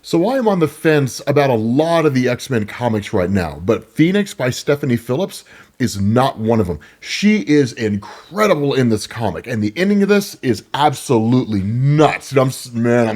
So I am on the fence about a lot of the X-Men comics right now, but Phoenix by Stephanie Phillips is not one of them. She is incredible in this comic, and the ending of this is absolutely nuts. I'm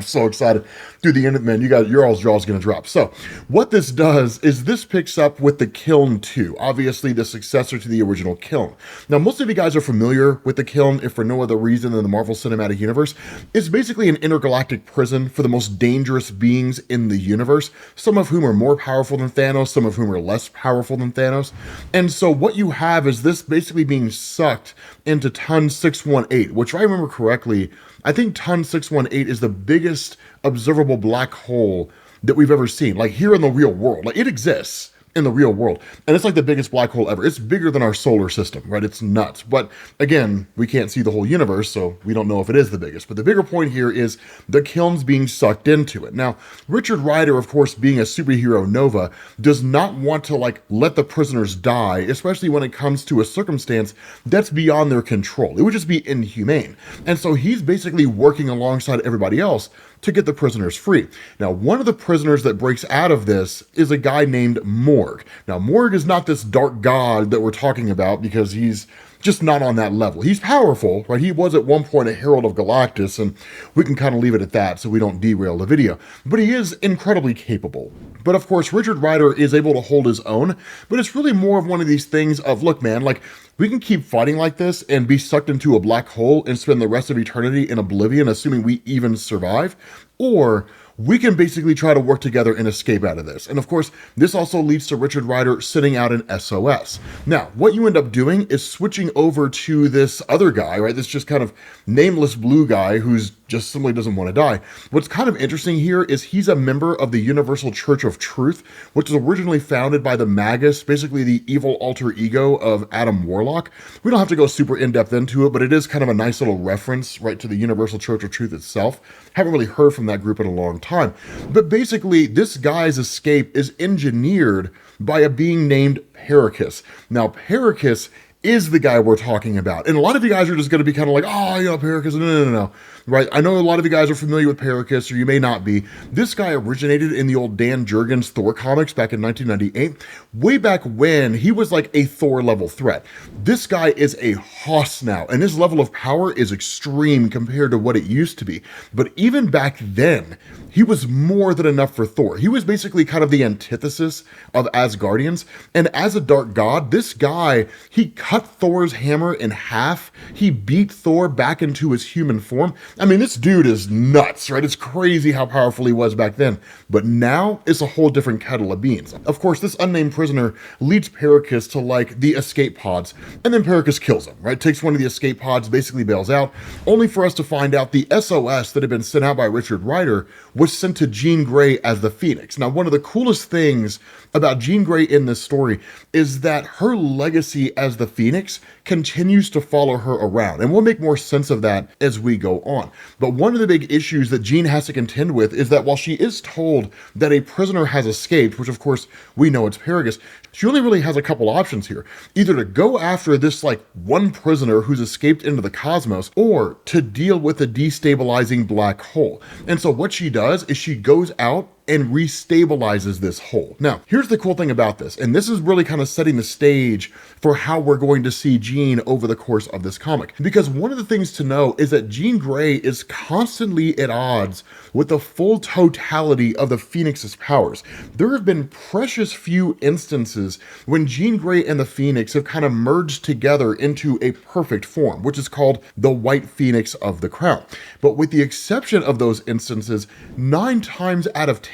so excited. Dude, the end, man, your all's jaw's gonna drop. So, what this does is this picks up with the Kiln 2, obviously the successor to the original Kiln. Now, most of you guys are familiar with the Kiln, if for no other reason than the Marvel Cinematic Universe. It's basically an intergalactic prison for the most dangerous beings in the universe, some of whom are more powerful than Thanos, some of whom are less powerful than Thanos. And so what you have is this basically being sucked into Ton 618, which if I remember correctly, I think Ton 618 is the biggest observable black hole that we've ever seen, like here in the real world. Like, it exists in the real world, and it's like the biggest black hole ever. It's bigger than our solar system, right? It's nuts. But again, we can't see the whole universe, so we don't know if it is the biggest. But the bigger point here is the Kiln's being sucked into it. Now, Richard Rider, of course, being a superhero Nova, does not want to like let the prisoners die, especially when it comes to a circumstance that's beyond their control. It would just be inhumane. And so he's basically working alongside everybody else to get the prisoners free. Now, one of the prisoners that breaks out of this is a guy named Morg. Now, Morg is not this dark god that we're talking about because he's just not on that level. He's powerful, right? He was at one point a Herald of Galactus, and we can kind of leave it at that so we don't derail the video. But he is incredibly capable. But of course, Richard Rider is able to hold his own, but it's really more of one of these things of, look, man, like, we can keep fighting like this and be sucked into a black hole and spend the rest of eternity in oblivion, assuming we even survive, or we can basically try to work together and escape out of this. And of course, this also leads to Richard Rider sitting out in S.O.S. Now, what you end up doing is switching over to this other guy, right? This just kind of nameless blue guy who's just simply doesn't want to die. What's kind of interesting here is he's a member of the Universal Church of Truth, which was originally founded by the Magus, basically the evil alter ego of Adam Warlock. We don't have to go super in-depth into it, but it is kind of a nice little reference, right, to the Universal Church of Truth itself. Haven't really heard from that group in a long time. But basically, this guy's escape is engineered by a being named Perrikus. Now, Perrikus is the guy we're talking about. And a lot of you guys are just going to be kind of like, oh, you know, Perrikus, no. Right? I know a lot of you guys are familiar with Perrikus, or you may not be. This guy originated in the old Dan Jurgens Thor comics back in 1998, way back when he was like a Thor level threat. This guy is a hoss now, and his level of power is extreme compared to what it used to be. But even back then, he was more than enough for Thor. He was basically kind of the antithesis of Asgardians, and as a dark god, this guy, he cut Thor's hammer in half. He beat Thor back into his human form. I mean, this dude is nuts, right? It's crazy how powerful he was back then. But now it's a whole different kettle of beans. Of course, this unnamed prisoner leads Perrikus to like the escape pods, and then Perrikus kills him, right? Takes one of the escape pods, basically bails out, only for us to find out the S.O.S. that had been sent out by Richard Rider was sent to Jean Grey as the Phoenix. Now, one of the coolest things about Jean Grey in this story is that her legacy as the Phoenix continues to follow her around, and we'll make more sense of that as we go on. But one of the big issues that Jean has to contend with is that while she is told that a prisoner has escaped, which of course we know it's Perrikus, she only really has a couple options here. Either to go after this like one prisoner who's escaped into the cosmos, or to deal with a destabilizing black hole. And so what she does is she goes out and restabilizes this hole. Now, here's the cool thing about this, and this is really kind of setting the stage for how we're going to see Jean over the course of this comic. Because one of the things to know is that Jean Grey is constantly at odds with the full totality of the Phoenix's powers. There have been precious few instances when Jean Grey and the Phoenix have kind of merged together into a perfect form, which is called the White Phoenix of the Crown. But with the exception of those instances, 9 times out of 10,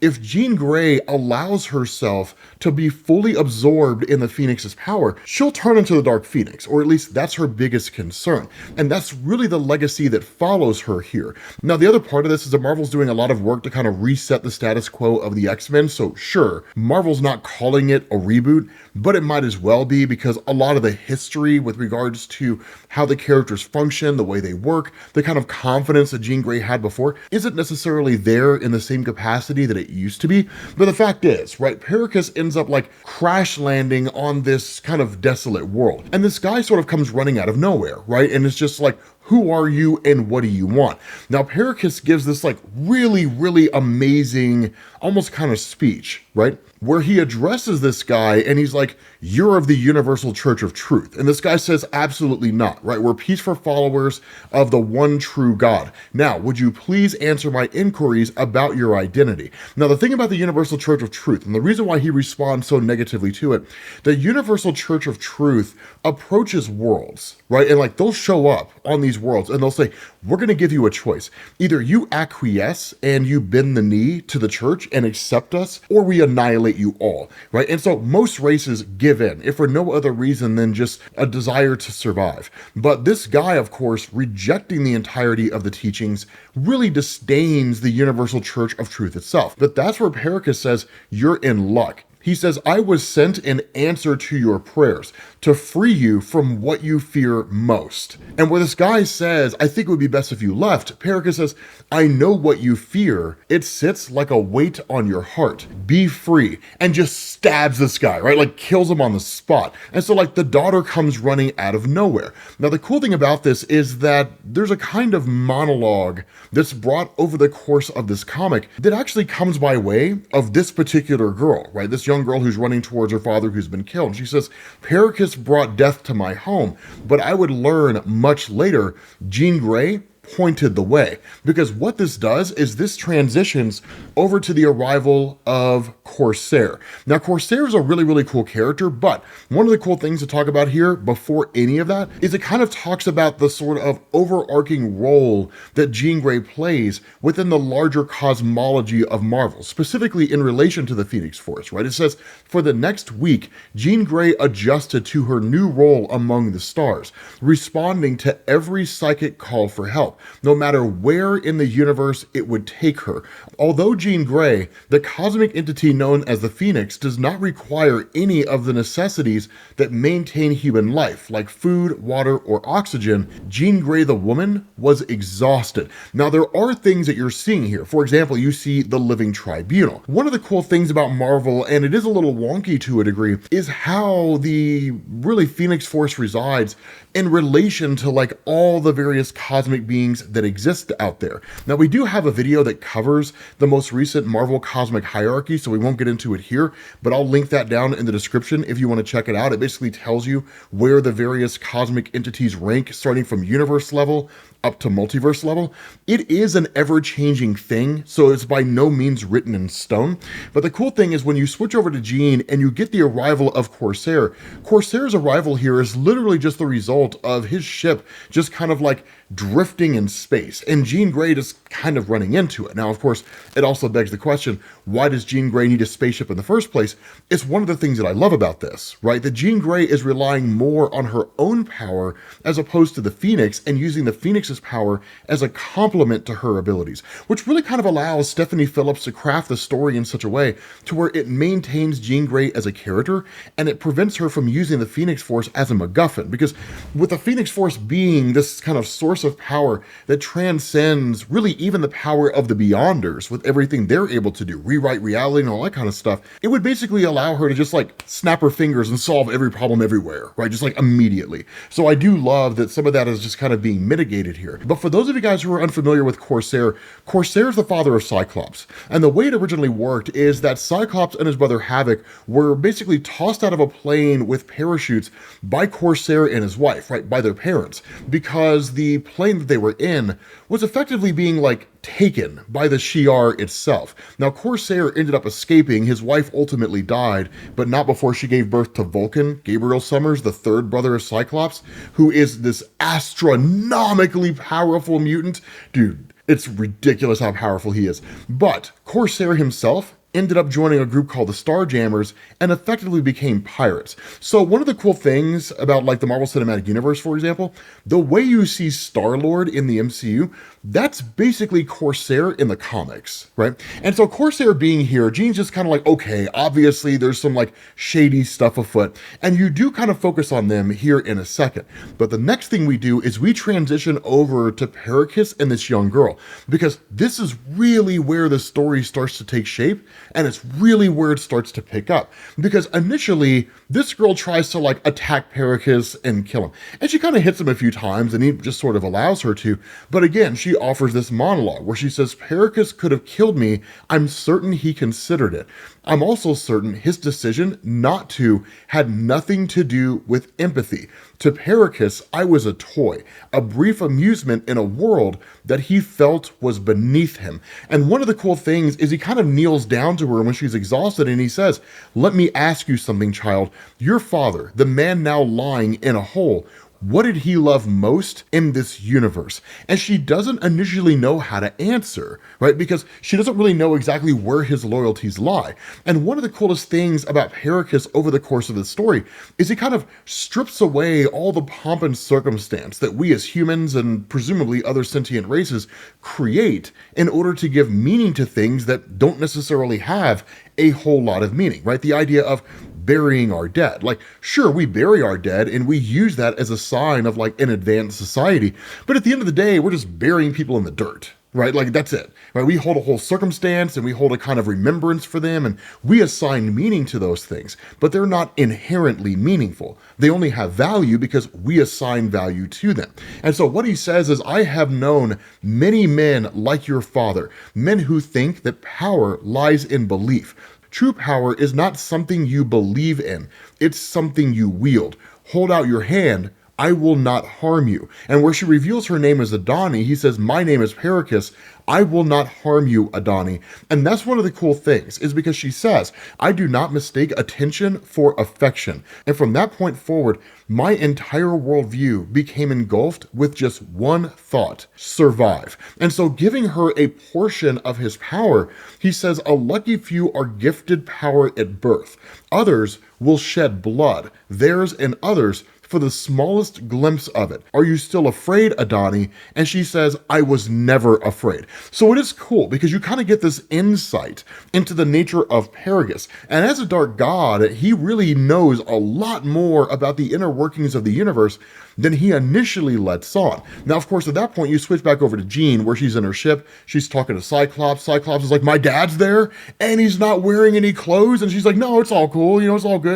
if Jean Grey allows herself to be fully absorbed in the Phoenix's power, she'll turn into the Dark Phoenix, or at least that's her biggest concern. And that's really the legacy that follows her here. Now, the other part of this is that Marvel's doing a lot of work to kind of reset the status quo of the X-Men. So sure, Marvel's not calling it a reboot, but it might as well be, because a lot of the history with regards to how the characters function, the way they work, the kind of confidence that Jean Grey had before isn't necessarily there in the same capacity that it used to be. But the fact is, right, Perrikus ends up like crash landing on this kind of desolate world. And this guy sort of comes running out of nowhere, right? And it's just like, who are you and what do you want? Now, Perrikus gives this like really, really amazing, almost kind of speech, right? Where he addresses this guy and he's like, you're of the Universal Church of Truth. And this guy says, absolutely not, right? We're peaceful followers of the one true God. Now, would you please answer my inquiries about your identity? Now, the thing about the Universal Church of Truth, and the reason why he responds so negatively to it, the Universal Church of Truth approaches worlds, right? And like they'll show up on these worlds and they'll say, we're going to give you a choice. Either you acquiesce and you bend the knee to the church and accept us, or we annihilate you all, right? And so most races give in, if for no other reason than just a desire to survive. But this guy, of course, rejecting the entirety of the teachings, really disdains the Universal Church of Truth itself. But that's where Perrikus says, you're in luck. He says, I was sent in answer to your prayers to free you from what you fear most. And where this guy says, I think it would be best if you left, Perrikus says, I know what you fear. It sits like a weight on your heart. Be free. And just stabs this guy, right? Like kills him on the spot. And so like the daughter comes running out of nowhere. Now the cool thing about this is that there's a kind of monologue that's brought over the course of this comic that actually comes by way of this particular girl, right? This young girl who's running towards her father who's been killed. She says, Perrikus brought death to my home, but I would learn much later Jean Grey pointed the way. Because what this does is this transitions over to the arrival of Corsair. Now, Corsair is a really, really cool character, but one of the cool things to talk about here before any of that is it kind of talks about the sort of overarching role that Jean Grey plays within the larger cosmology of Marvel, specifically in relation to the Phoenix Force, right? It says, for the next week, Jean Grey adjusted to her new role among the stars, responding to every psychic call for help, no matter where in the universe it would take her. Although Jean Grey, the cosmic entity known as the Phoenix, does not require any of the necessities that maintain human life, like food, water, or oxygen, Jean Grey the woman was exhausted. Now, there are things that you're seeing here. For example, you see the Living Tribunal. One of the cool things about Marvel, and it is a little wonky to a degree, is how the really Phoenix Force resides in relation to like all the various cosmic beings that exist out there. Now, we do have a video that covers the most recent Marvel cosmic hierarchy, so we won't get into it here, but I'll link that down in the description if you want to check it out. It basically tells you where the various cosmic entities rank, starting from universe level up to multiverse level. It is an ever-changing thing, so it's by no means written in stone. But the cool thing is when you switch over to Jean and you get the arrival of Corsair, Corsair's arrival here is literally just the result of his ship just kind of like drifting in space, and Jean Grey just kind of running into it. Now, of course, it also begs the question, why does Jean Grey need a spaceship in the first place? It's one of the things that I love about this, right? That Jean Grey is relying more on her own power as opposed to the Phoenix, and using the Phoenix's power as a complement to her abilities, which really kind of allows Stephanie Phillips to craft the story in such a way to where it maintains Jean Grey as a character, and it prevents her from using the Phoenix Force as a MacGuffin. Because with the Phoenix Force being this kind of source of power that transcends really even the power of the Beyonders with everything they're able to do, rewrite reality and all that kind of stuff, it would basically allow her to just like snap her fingers and solve every problem everywhere, right? Just like immediately. So I do love that some of that is just kind of being mitigated here. But for those of you guys who are unfamiliar with Corsair, Corsair is the father of Cyclops. And the way it originally worked is that Cyclops and his brother Havoc were basically tossed out of a plane with parachutes by Corsair and his wife, right? By their parents, because the plane that they were in was effectively being like taken by the Shi'ar itself. Now, Corsair ended up escaping. His wife ultimately died, but not before she gave birth to Vulcan, Gabriel Summers, the third brother of Cyclops, who is this astronomically powerful mutant. Dude, it's ridiculous how powerful he is. But Corsair himself ended up joining a group called the Starjammers and effectively became pirates. So one of the cool things about like the Marvel Cinematic Universe, for example, the way you see Star-Lord in the MCU, that's basically Corsair in the comics, right? And so Corsair being here, Jean's just kind of like, okay, obviously there's some like shady stuff afoot, and you do kind of focus on them here in a second. But the next thing we do is we transition over to Perrikus and this young girl, because this is really where the story starts to take shape. And it's really where it starts to pick up. Because initially, this girl tries to like attack Perrikus and kill him. And she kind of hits him a few times and he just sort of allows her to. But again, she offers this monologue where she says, Perrikus could have killed me. I'm certain he considered it. I'm also certain his decision not to had nothing to do with empathy. To Perrikus, I was a toy, a brief amusement in a world that he felt was beneath him. And one of the cool things is he kind of kneels down to her when she's exhausted and he says, let me ask you something, child. Your father, the man now lying in a hole, what did he love most in this universe? And she doesn't initially know how to answer, right? Because she doesn't really know exactly where his loyalties lie. And one of the coolest things about Perrikus over the course of the story is he kind of strips away all the pomp and circumstance that we as humans and presumably other sentient races create in order to give meaning to things that don't necessarily have a whole lot of meaning, right? The idea of burying our dead. Like, sure, we bury our dead and we use that as a sign of like an advanced society. But at the end of the day, we're just burying people in the dirt, right? Like that's it, right? We hold a whole circumstance and we hold a kind of remembrance for them and we assign meaning to those things, but they're not inherently meaningful. They only have value because we assign value to them. And so what he says is, I have known many men like your father, men who think that power lies in belief. True power is not something you believe in. It's something you wield. Hold out your hand. I will not harm you. And where she reveals her name as Adoni, he says, my name is Perrikus. I will not harm you, Adoni. And that's one of the cool things, is because she says, I do not mistake attention for affection. And from that point forward, my entire worldview became engulfed with just one thought: survive. And so giving her a portion of his power, he says, a lucky few are gifted power at birth. Others will shed blood, theirs and others, for the smallest glimpse of it. Are you still afraid, Adoni? And she says, I was never afraid. So it is cool because you kind of get this insight into the nature of Perrikus. And as a dark god, he really knows a lot more about the inner workings of the universe than he initially lets on. Now, of course, at that point, you switch back over to Jean, where she's in her ship. She's talking to Cyclops. Cyclops is like, my dad's there, and he's not wearing any clothes. And she's like, no, it's all cool. It's all good.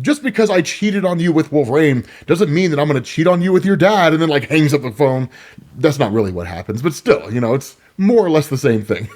Just because I cheated on you with Wolverine doesn't mean that I'm going to cheat on you with your dad, and then like hangs up the phone. That's not really what happens, but still, it's more or less the same thing.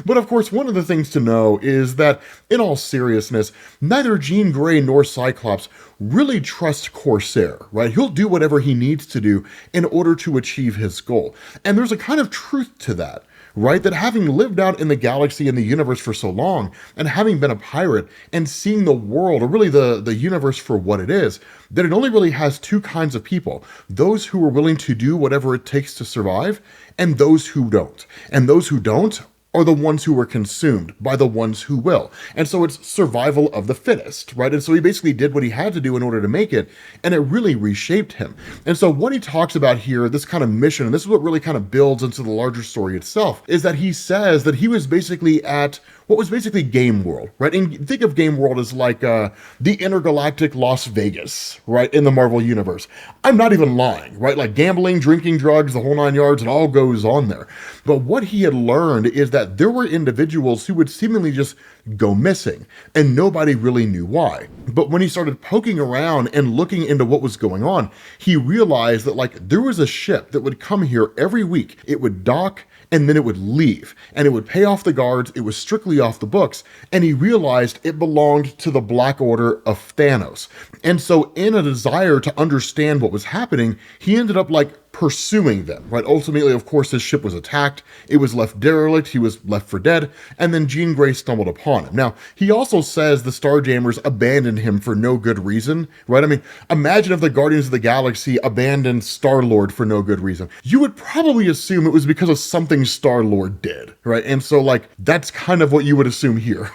But of course, one of the things to know is that, in all seriousness, neither Jean Grey nor Cyclops really trust Corsair, right? He'll do whatever he needs to do in order to achieve his goal. And there's a kind of truth to that, right? That having lived out in the galaxy and the universe for so long, and having been a pirate and seeing the world, or really the universe for what it is, that it only really has two kinds of people: those who are willing to do whatever it takes to survive, and those who don't. And those who don't are the ones who were consumed by the ones who will. And so it's survival of the fittest, right? And so he basically did what he had to do in order to make it, and it really reshaped him. And so what he talks about here, this kind of mission, and this is what really kind of builds into the larger story itself, is that he says that he was basically at what was basically Game World, right? And think of Game World as like the intergalactic Las Vegas, right, in the Marvel Universe. I'm not even lying, right? Like gambling, drinking, drugs, the whole nine yards, it all goes on there. But what he had learned is that there were individuals who would seemingly just go missing, and nobody really knew why. But when he started poking around and looking into what was going on, he realized that like there was a ship that would come here every week. It would dock, and then it would leave, and it would pay off the guards. It was strictly off the books, and he realized it belonged to the Black Order of Thanos. And so in a desire to understand what was happening, he ended up like pursuing them, right? Ultimately, of course, his ship was attacked. It was left derelict. He was left for dead. And then Jean Grey stumbled upon him. Now, he also says the Starjammers abandoned him for no good reason, right? I mean, imagine if the Guardians of the Galaxy abandoned Star-Lord for no good reason. You would probably assume it was because of something Star-Lord did, right? And so, like, that's kind of what you would assume here.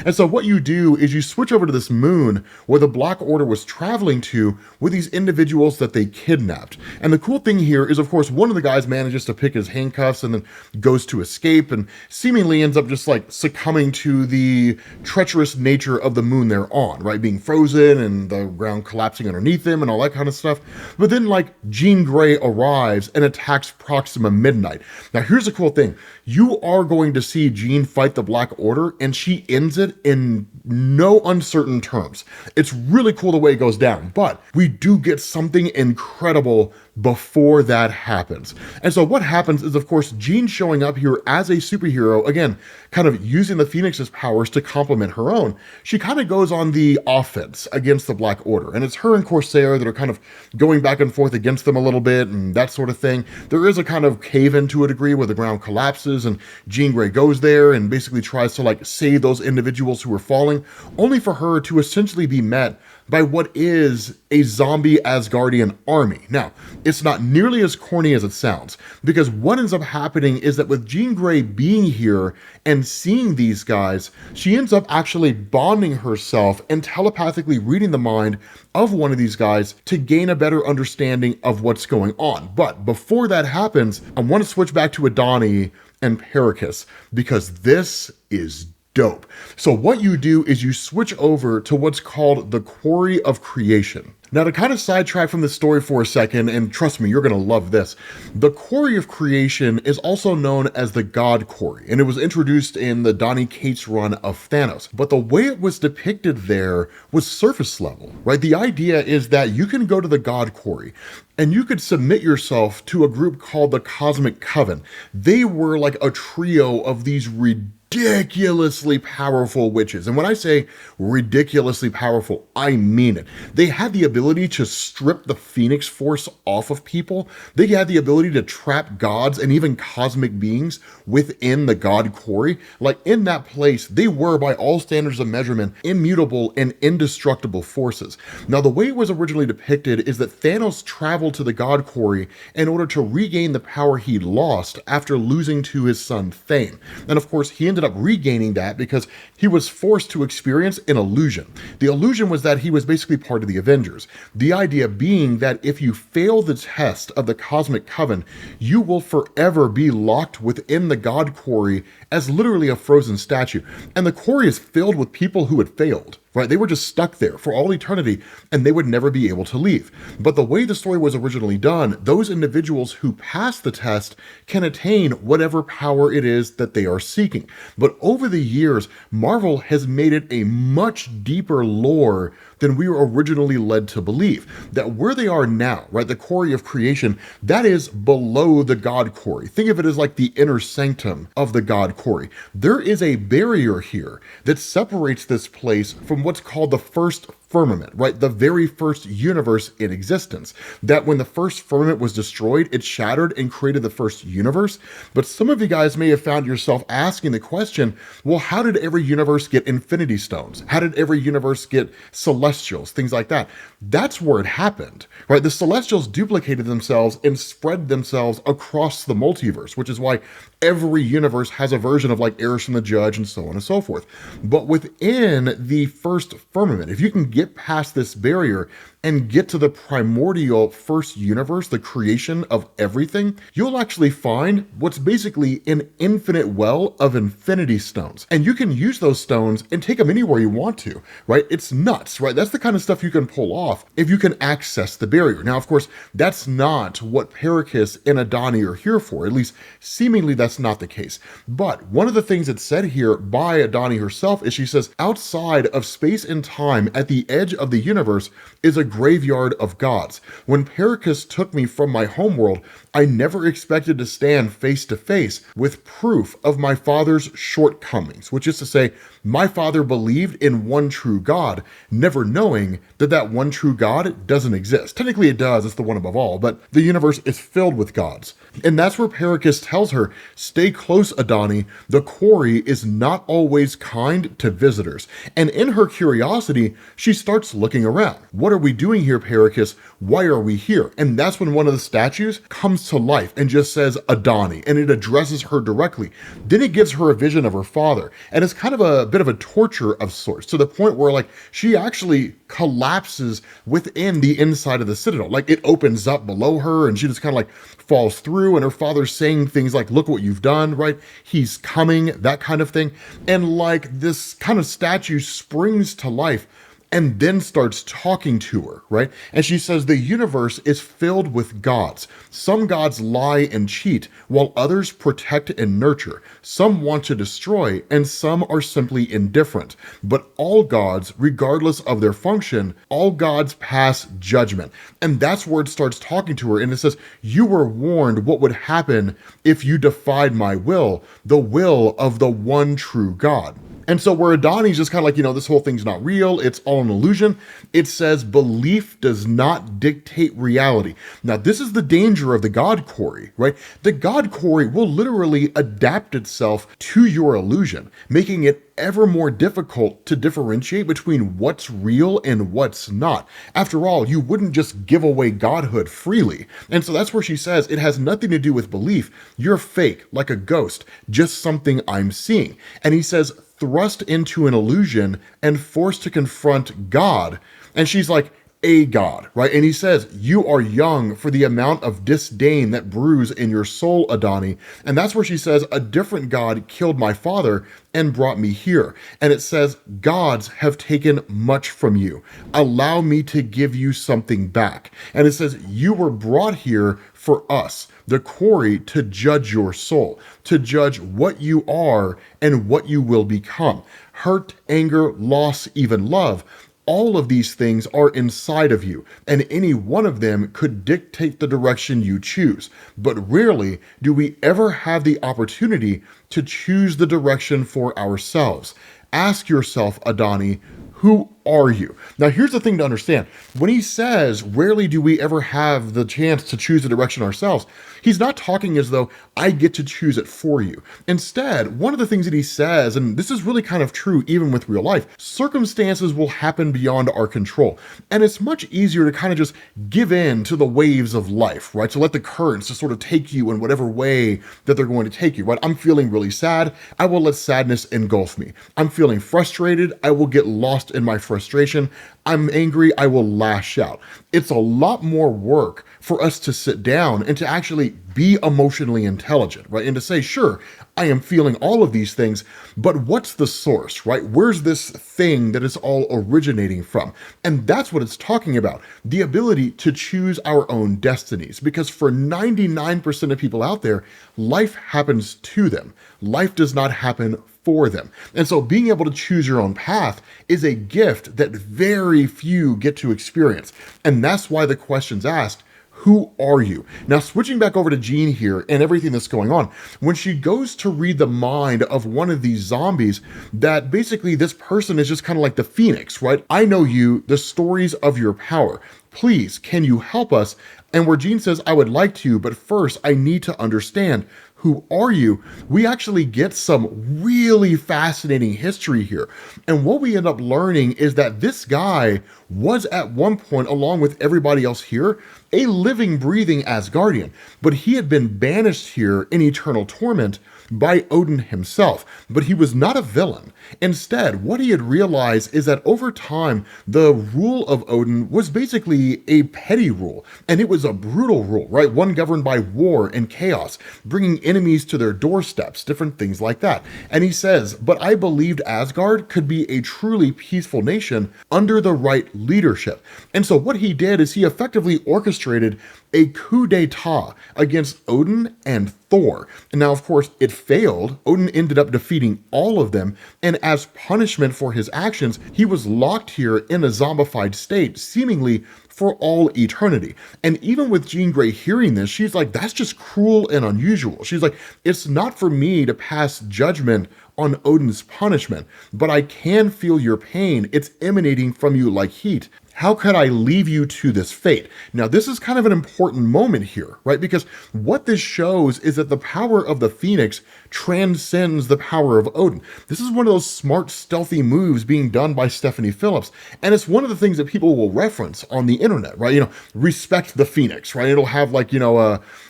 And so what you do is you switch over to this moon where the Black Order was traveling to with these individuals that they kidnapped. And the cool thing here is, of course, one of the guys manages to pick his handcuffs and then goes to escape and seemingly ends up just like succumbing to the treacherous nature of the moon they're on, right? Being frozen and the ground collapsing underneath him and all that kind of stuff. But then like Jean Grey arrives and attacks Proxima Midnight. Now here's the cool thing. You are going to see Jean fight the Black Order, and she ends it in no uncertain terms. It's really cool the way it goes down, but we do get something incredible before that happens. And so what happens is, of course, Jean showing up here as a superhero, again, kind of using the Phoenix's powers to complement her own. She kind of goes on the offense against the Black Order, and it's her and Corsair that are kind of going back and forth against them a little bit and that sort of thing. There is a kind of cave-in to a degree where the ground collapses and Jean Grey goes there and basically tries to like save those individuals who are falling, only for her to essentially be met by what is a zombie Asgardian army. Now, it's not nearly as corny as it sounds, because what ends up happening is that with Jean Grey being here and seeing these guys, she ends up actually bonding herself and telepathically reading the mind of one of these guys to gain a better understanding of what's going on. But before that happens, I want to switch back to Adon and Perrikus, because this is dope. So what you do is you switch over to what's called the Quarry of Creation. Now, to kind of sidetrack from this story for a second, and trust me, you're going to love this, the Quarry of Creation is also known as the God Quarry, and it was introduced in the Donny Cates run of Thanos. But the way it was depicted there was surface level, right? The idea is that you can go to the God Quarry, and you could submit yourself to a group called the Cosmic Coven. They were like a trio of these ridiculously powerful witches. And when I say ridiculously powerful, I mean it. They had the ability to strip the Phoenix Force off of people. They had the ability to trap gods and even cosmic beings within the God Quarry. Like in that place, they were, by all standards of measurement, immutable and indestructible forces. Now, the way it was originally depicted is that Thanos traveled to the God Quarry in order to regain the power he'd lost after losing to his son Thane. And of course, he ended up regaining that because he was forced to experience an illusion. The illusion was that he was basically part of the Avengers. The idea being that if you fail the test of the Cosmic Coven, you will forever be locked within the God Quarry as literally a frozen statue. And the quarry is filled with people who had failed. Right? They were just stuck there for all eternity and they would never be able to leave. But the way the story was originally done, those individuals who pass the test can attain whatever power it is that they are seeking. But over the years, Marvel has made it a much deeper lore than we were originally led to believe. That where they are now, right, the Quarry of Creation, that is below the God Quarry. Think of it as like the inner sanctum of the God Quarry. There is a barrier here that separates this place from what's called the first firmament, right? The very first universe in existence. That when the first firmament was destroyed, it shattered and created the first universe. But some of you guys may have found yourself asking the question, well, how did every universe get infinity stones? How did every universe get celestials? Things like that. That's where it happened, right? The celestials duplicated themselves and spread themselves across the multiverse, which is why every universe has a version of like Eris and the Judge and so on and so forth. But within the first firmament, if you can get past this barrier and get to the primordial first universe, the creation of everything, you'll actually find what's basically an infinite well of infinity stones. And you can use those stones and take them anywhere you want to, right? It's nuts, right? That's the kind of stuff you can pull off if you can access the barrier. Now, of course, that's not what Perrikus and Adon are here for. At least seemingly that's not the case. But one of the things that's said here by Adon herself is she says, outside of space and time at the edge of the universe is a graveyard of gods. When Perrikus took me from my homeworld, I never expected to stand face to face with proof of my father's shortcomings, which is to say, my father believed in one true God, never knowing that that one true God doesn't exist. Technically it does, it's the one above all, but the universe is filled with gods. And that's where Perrikus tells her, stay close, Adon, the quarry is not always kind to visitors. And in her curiosity, she starts looking around. What are we doing doing here, Perrikus? Why are we here? And that's when one of the statues comes to life and just says Adani, and it addresses her directly. Then it gives her a vision of her father, and it's kind of a bit of a torture of sorts, to the point where like she actually collapses within the inside of the citadel. Like it opens up below her and she just kind of like falls through, and her father's saying things like, look what you've done, right? He's coming, that kind of thing. And like this kind of statue springs to life and then starts talking to her, right? And she says, the universe is filled with gods. Some gods lie and cheat, while others protect and nurture. Some want to destroy, and some are simply indifferent. But all gods, regardless of their function, all gods pass judgment. And that's where it starts talking to her, and it says, you were warned what would happen if you defied my will, the will of the one true God. And so where Adani's just kind of like, this whole thing's not real, it's all an illusion, it says belief does not dictate reality. Now, this is the danger of the God quarry, right? The God quarry will literally adapt itself to your illusion, making it ever more difficult to differentiate between what's real and what's not. After all, you wouldn't just give away godhood freely. And so that's where she says it has nothing to do with belief. You're fake, like a ghost, just something I'm seeing. And he says, thrust into an illusion and forced to confront God. And she's like, a God, right? And he says, you are young for the amount of disdain that brews in your soul, Adani. And that's where she says, a different God killed my father and brought me here. And it says, gods have taken much from you. Allow me to give you something back. And it says, you were brought here for us, the quarry, to judge your soul, to judge what you are and what you will become. Hurt, anger, loss, even love. All of these things are inside of you, and any one of them could dictate the direction you choose. But rarely do we ever have the opportunity to choose the direction for ourselves. Ask yourself, Adani, who are you? Now, here's the thing to understand. When he says, rarely do we ever have the chance to choose the direction ourselves, he's not talking as though I get to choose it for you. Instead, one of the things that he says, and this is really kind of true even with real life, circumstances will happen beyond our control. And it's much easier to kind of just give in to the waves of life, right? To let the currents just sort of take you in whatever way that they're going to take you, right? I'm feeling really sad. I will let sadness engulf me. I'm feeling frustrated. I will get lost in my frustration. I'm angry, I will lash out. It's a lot more work for us to sit down and to actually be emotionally intelligent, right? And to say, sure, I am feeling all of these things, but what's the source, right? Where's this thing that it's all originating from? And that's what it's talking about, the ability to choose our own destinies. Because for 99% of people out there, life happens to them. Life does not happen for them. And so being able to choose your own path is a gift that very few get to experience. And that's why the question's asked, who are you? Now, switching back over to Jean here and everything that's going on, when she goes to read the mind of one of these zombies, that basically this person is just kind of like the phoenix, right? I know you, the stories of your power. Please, can you help us? And where Jean says, I would like to, but first I need to understand. Who are you? We actually get some really fascinating history here. And what we end up learning is that this guy was at one point, along with everybody else here, a living, breathing Asgardian, but he had been banished here in eternal torment by Odin himself, but he was not a villain. Instead, what he had realized is that over time, the rule of Odin was basically a petty rule, and it was a brutal rule, right? One governed by war and chaos, bringing enemies to their doorsteps, different things like that. And he says, but I believed Asgard could be a truly peaceful nation under the right leadership. And so what he did is he effectively orchestrated a coup d'etat against Odin and Thor. And now, of course, it failed. Odin ended up defeating all of them, and as punishment for his actions, he was locked here in a zombified state, seemingly for all eternity. And even with Jean Grey hearing this, she's like, that's just cruel and unusual. She's like, it's not for me to pass judgment on Odin's punishment, but I can feel your pain. It's emanating from you like heat. how could I leave you to this fate? Now, this is kind of an important moment here, right? Because what this shows is that the power of the Phoenix transcends the power of Odin. This is one of those smart, stealthy moves being done by Stephanie Phillips. And it's one of the things that people will reference on the internet, right? Respect the Phoenix, right? It'll have like,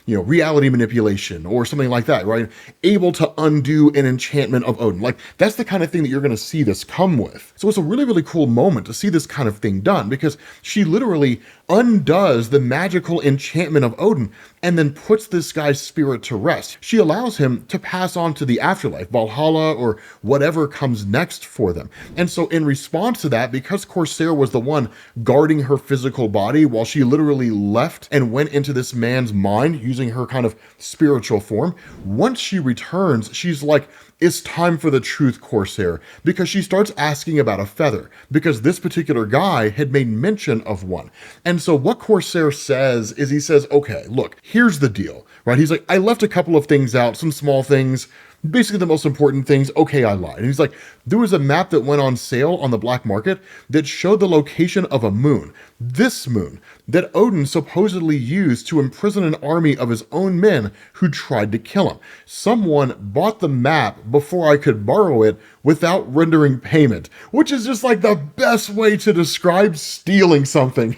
reality manipulation or something like that, right? Able to undo an enchantment of Odin. Like, that's the kind of thing that you're going to see this come with. So it's a really, really cool moment to see this kind of thing done, because she literally undoes the magical enchantment of Odin and then puts this guy's spirit to rest. She allows him to pass on to the afterlife, Valhalla, or whatever comes next for them. And so in response to that, because Corsair was the one guarding her physical body while she literally left and went into this man's mind using her kind of spiritual form, once she returns, she's like, it's time for the truth, Corsair, because she starts asking about a feather, because this particular guy had made mention of one. And so what Corsair says is, he says, okay, look, here's the deal, right? He's like, I left a couple of things out, some small things, basically the most important things. Okay, I lied. And he's like, there was a map that went on sale on the black market that showed the location of a moon, this moon, that Odin supposedly used to imprison an army of his own men who tried to kill him. Someone bought the map before I could borrow it without rendering payment, which is just like the best way to describe stealing something.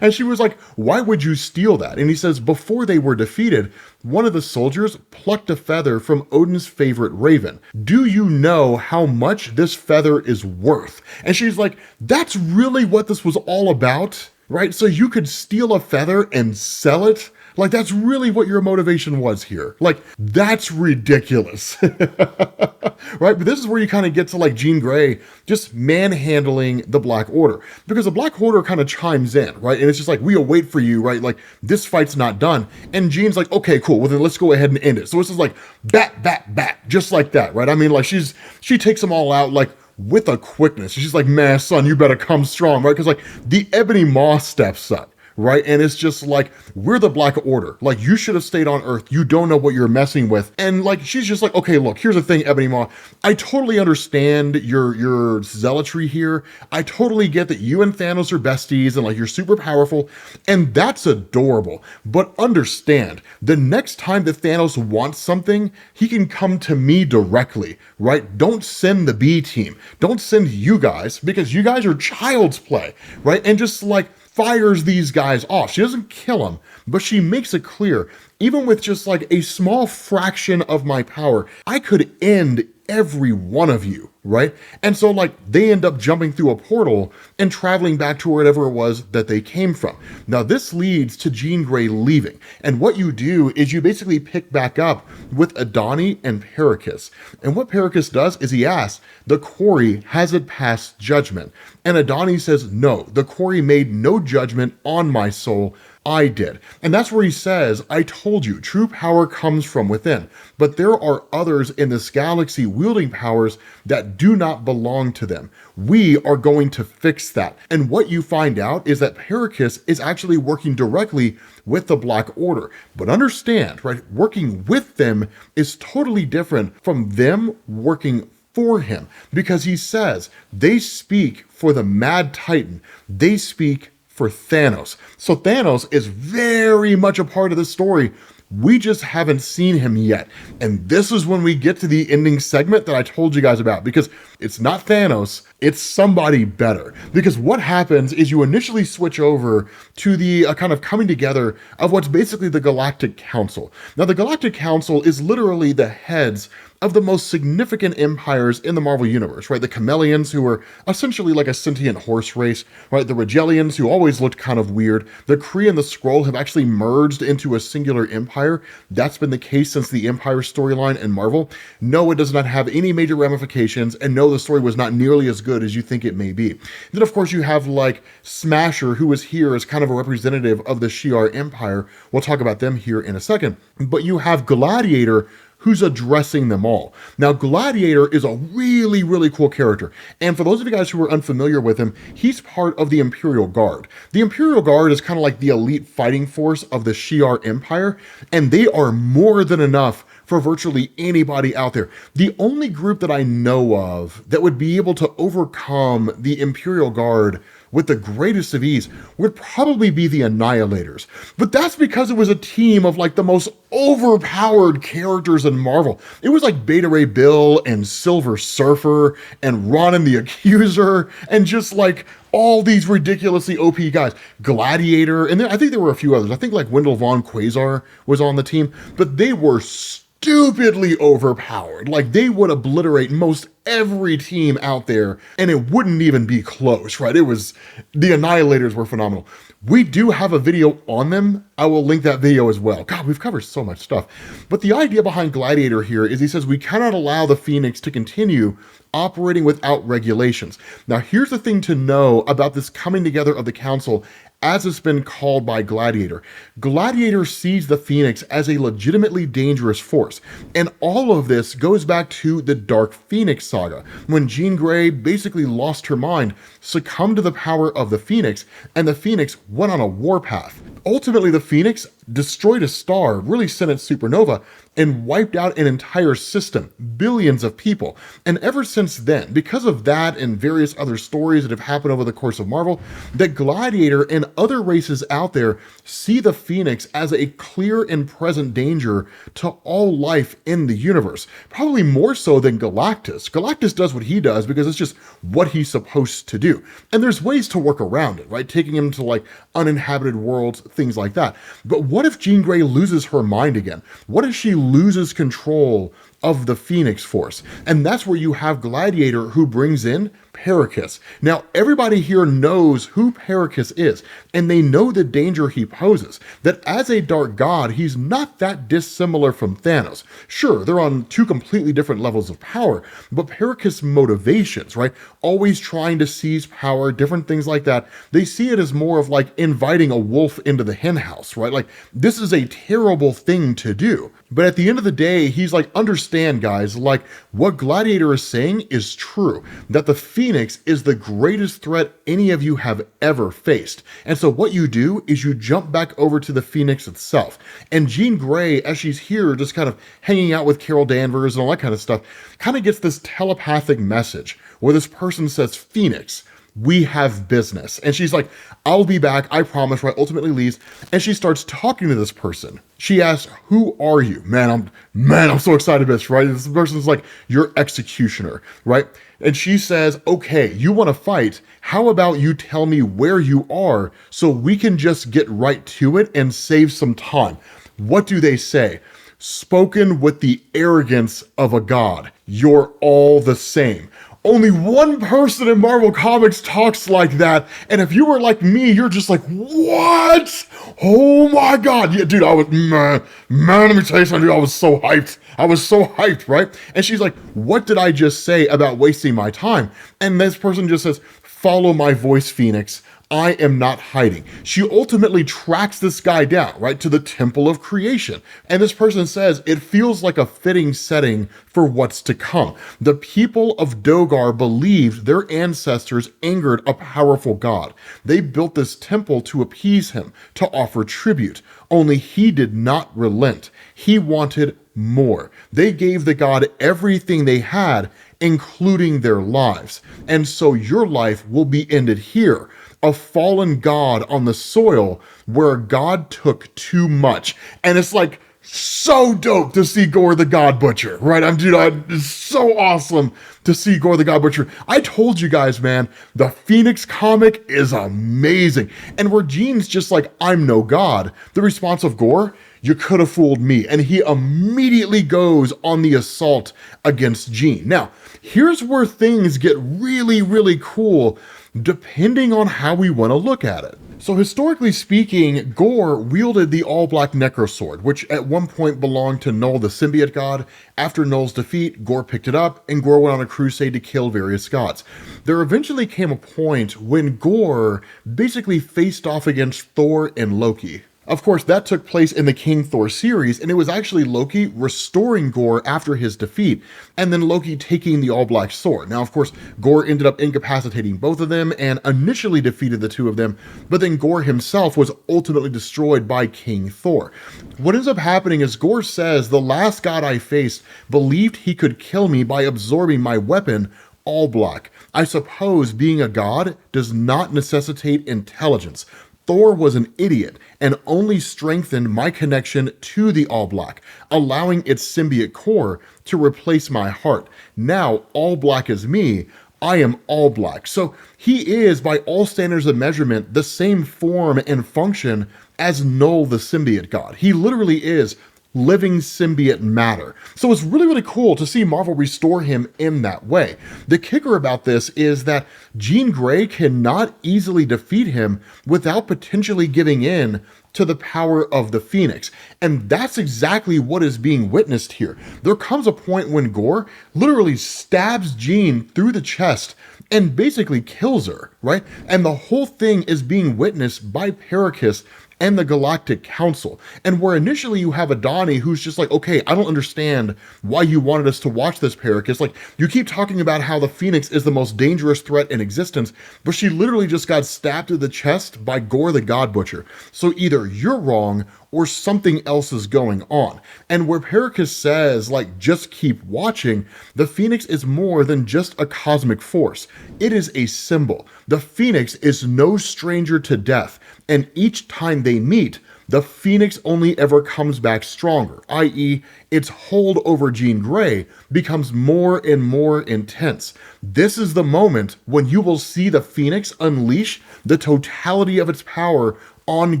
And she was like, why would you steal that? And he says, before they were defeated, one of the soldiers plucked a feather from Odin's favorite raven. Do you know how much this feather is worth? And she's like, that's really what this was all about, right? So you could steal a feather and sell it? Like, that's really what your motivation was here. Like, that's ridiculous. Right? But this is where you kind of get to like Jean Grey just manhandling the Black Order, because the Black Order kind of chimes in, right? And it's just like, we'll wait for you, right? Like, this fight's not done. And Jean's like, okay, cool. Well, then let's go ahead and end it. So it's just like bat, bat, bat, just like that, right? I mean, like, she takes them all out like with a quickness. She's like, man, son, you better come strong, right? Because like the Ebony Maw steps up. Right? And it's just like, we're the Black Order. Like, you should have stayed on Earth. You don't know what you're messing with. And like, she's just like, okay, look, here's the thing, Ebony Maw. I totally understand your zealotry here. I totally get that you and Thanos are besties and like you're super powerful. And that's adorable. But understand, the next time that Thanos wants something, he can come to me directly, right? Don't send the B team. Don't send you guys, because you guys are child's play, right? And just like, fires these guys off. She doesn't kill them, but she makes it clear, even with just like a small fraction of my power, I could end every one of you, right? And so like they end up jumping through a portal and traveling back to wherever it was that they came from. Now this leads to Jean Grey leaving. And what you do is you basically pick back up with Adon and Perrikus. And what Perrikus does is he asks, the quarry, has it passed judgment? And Adon says, no, the quarry made no judgment on my soul. I did. And that's where he says, I told you, true power comes from within. But there are others in this galaxy wielding powers that do not belong to them. We are going to fix that. And what you find out is that Perrikus is actually working directly with the Black Order. But understand, right, working with them is totally different from them working for him. Because he says, they speak for the Mad Titan. They speak for Thanos. So Thanos is very much a part of the story. We just haven't seen him yet. And this is when we get to the ending segment that I told you guys about, because it's not Thanos, it's somebody better. Because what happens is you initially switch over to the kind of coming together of what's basically the Galactic Council. Now the Galactic Council is literally the heads of the most significant empires in the Marvel Universe, right? The Chameleons, who are essentially like a sentient horse race, right? The Regellians, who always looked kind of weird. The Kree and the Skrull have actually merged into a singular empire. That's been the case since the Empire storyline in Marvel. No, it does not have any major ramifications, and no, the story was not nearly as good as you think it may be. Then, of course, you have like Smasher, who is here as kind of a representative of the Shi'ar Empire. We'll talk about them here in a second. But you have Gladiator, who's addressing them all. Now, Gladiator is a really, really cool character. And for those of you guys who are unfamiliar with him, he's part of the Imperial Guard. The Imperial Guard is kind of like the elite fighting force of the Shi'ar Empire, and they are more than enough for virtually anybody out there. The only group that I know of that would be able to overcome the Imperial Guard with the greatest of ease would probably be the Annihilators. But that's because it was a team of like the most overpowered characters in Marvel. It was like Beta Ray Bill and Silver Surfer and Ronan the Accuser and just like all these ridiculously OP guys. Gladiator, and I think there were a few others. I think like Wendell Von Quasar was on the team, but they were stupidly overpowered. Like they would obliterate most every team out there and it wouldn't even be close, right? It was, the Annihilators were phenomenal. We do have a video on them. I will link that video as well. God, we've covered so much stuff. But the idea behind Gladiator here is he says we cannot allow the Phoenix to continue operating without regulations. Now, here's the thing to know about this coming together of the council as it's been called by Gladiator. Gladiator sees the Phoenix as a legitimately dangerous force. And all of this goes back to the Dark Phoenix saga, when Jean Grey basically lost her mind, succumbed to the power of the Phoenix, and the Phoenix went on a warpath. Ultimately, the Phoenix destroyed a star, really sent it supernova, and wiped out an entire system, billions of people. And ever since then, because of that and various other stories that have happened over the course of Marvel, that Gladiator and other races out there see the Phoenix as a clear and present danger to all life in the universe. Probably more so than Galactus. Galactus does what he does because it's just what he's supposed to do. And there's ways to work around it, right? Taking him to like uninhabited worlds, things like that. But what if Jean Grey loses her mind again? What if she loses control of the Phoenix Force? And that's where you have Gladiator, who brings in Perrikus. Now, everybody here knows who Perrikus is, and they know the danger he poses, that as a dark god, he's not that dissimilar from Thanos. Sure, they're on two completely different levels of power, but Perrikus' motivations, right? Always trying to seize power, different things like that. They see it as more of like inviting a wolf into the henhouse, right? Like, this is a terrible thing to do. But at the end of the day, he's like, understand, guys, like what Gladiator is saying is true, that the Phoenix is the greatest threat any of you have ever faced. And so what you do is you jump back over to the Phoenix itself. And Jean Grey, as she's here, just kind of hanging out with Carol Danvers and all that kind of stuff, kind of gets this telepathic message where this person says, Phoenix, we have business. And she's like, I'll be back, I promise, right? Ultimately leaves. And she starts talking to this person. She asks, who are you? Man, I'm so excited about this, right? This person's like, your executioner, right? And she says, okay, you want to fight. How about you tell me where you are so we can just get right to it and save some time? What do they say? Spoken with the arrogance of a god. You're all the same. Only one person in Marvel Comics talks like that, and if you were like me, you're just like, what? Oh my god. Yeah, dude, I was, man, let me tell you something, dude, I was so hyped, right? And she's like, what did I just say about wasting my time? And this person just says, follow my voice, Phoenix. I am not hiding. She ultimately tracks this guy down, right, to the Temple of Creation. And this person says, it feels like a fitting setting for what's to come. The people of Dogar believed their ancestors angered a powerful god. They built this temple to appease him, to offer tribute. Only he did not relent. He wanted more. They gave the god everything they had, including their lives. And so your life will be ended here. A fallen god on the soil where God took too much. And it's like so dope to see Gorr the God Butcher, right? It's so awesome to see Gorr the God Butcher. I told you guys, man, the Phoenix comic is amazing. And where Jean's just like, I'm no god, the response of Gorr, you could have fooled me. And he immediately goes on the assault against Jean. Now, here's where things get really, really cool, depending on how we want to look at it. So historically speaking, Gorr wielded the all-black Necrosword, which at one point belonged to Null the symbiote god. After Null's defeat, Gorr picked it up, and Gorr went on a crusade to kill various gods. There eventually came a point when Gorr basically faced off against Thor and Loki. Of course, that took place in the King Thor series, and it was actually Loki restoring Gorr after his defeat, and then Loki taking the all-black sword. Now, of course, Gorr ended up incapacitating both of them and initially defeated the two of them, but then Gorr himself was ultimately destroyed by King Thor. What ends up happening is Gorr says, the last god I faced believed he could kill me by absorbing my weapon, all black. I suppose being a god does not necessitate intelligence. Thor was an idiot and only strengthened my connection to the all black, allowing its symbiote core to replace my heart. Now all black is me. I am all black. So he is, by all standards of measurement, the same form and function as Null the symbiote god. He literally is living symbiote matter. So it's really, really cool to see Marvel restore him in that way. The kicker about this is that Jean Grey cannot easily defeat him without potentially giving in to the power of the Phoenix. And that's exactly what is being witnessed here. There comes a point when Gorr literally stabs Jean through the chest and basically kills her, right? And the whole thing is being witnessed by Perrikus and the Galactic Council. And where initially you have Adon who's just like, okay, I don't understand why you wanted us to watch this, Perrikus. Like, you keep talking about how the Phoenix is the most dangerous threat in existence, but she literally just got stabbed through the chest by Gorr the God Butcher. So either you're wrong or something else is going on. And where Perrikus says, like, just keep watching, the Phoenix is more than just a cosmic force. It is a symbol. The Phoenix is no stranger to death, and each time they meet, the Phoenix only ever comes back stronger, i.e., its hold over Jean Grey becomes more and more intense. This is the moment when you will see the Phoenix unleash the totality of its power on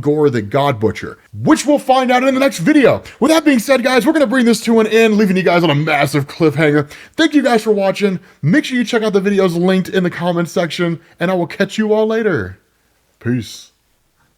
Gorr the God Butcher, which we'll find out in the next video. With that being said, guys, we're going to bring this to an end, leaving you guys on a massive cliffhanger. Thank you guys for watching. Make sure you check out the videos linked in the comments section, and I will catch you all later. Peace.